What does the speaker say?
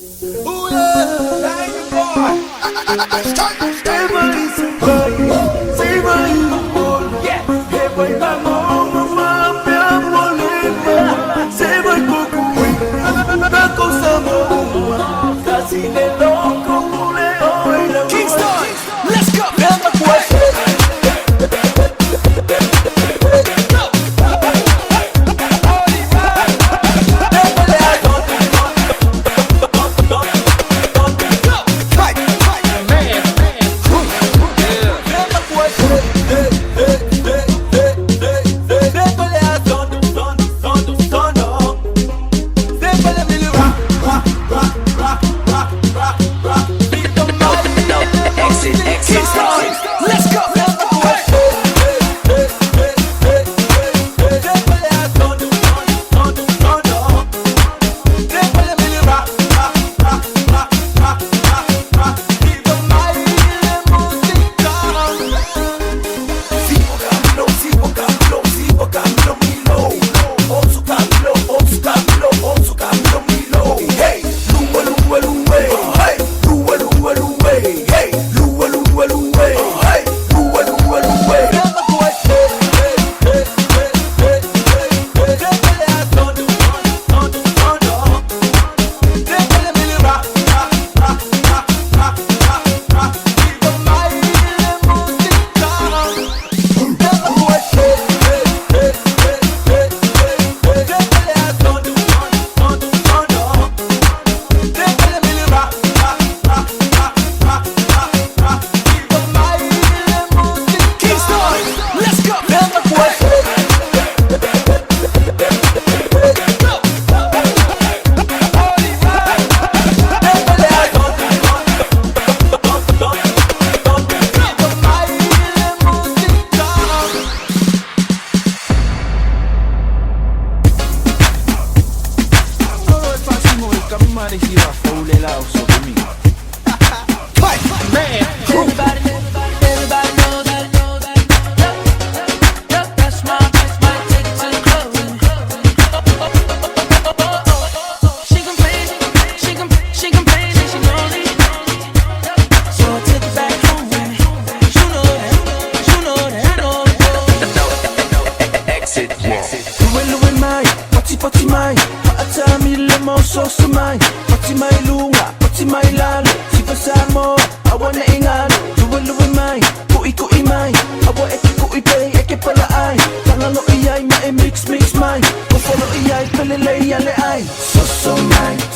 Ooh, yeah, like a boy. Everybody survive, survive, yeah. Everybody mama, pia polema, se vai pouco, na cosa boa, casi de loco, mulher. Kingston, let's go. Pati mai, paatami lemon sauce mai. Pati mai lunga, pati mai lalo. Si pasamo, awa na ingalo. Luwa-luwa mai, kui-kui mai. Awa eke kui pay, eke pala ay. Tangalo iyay, mae mix-mix mai. Kufalo iyay, palilay yale ay. So mai.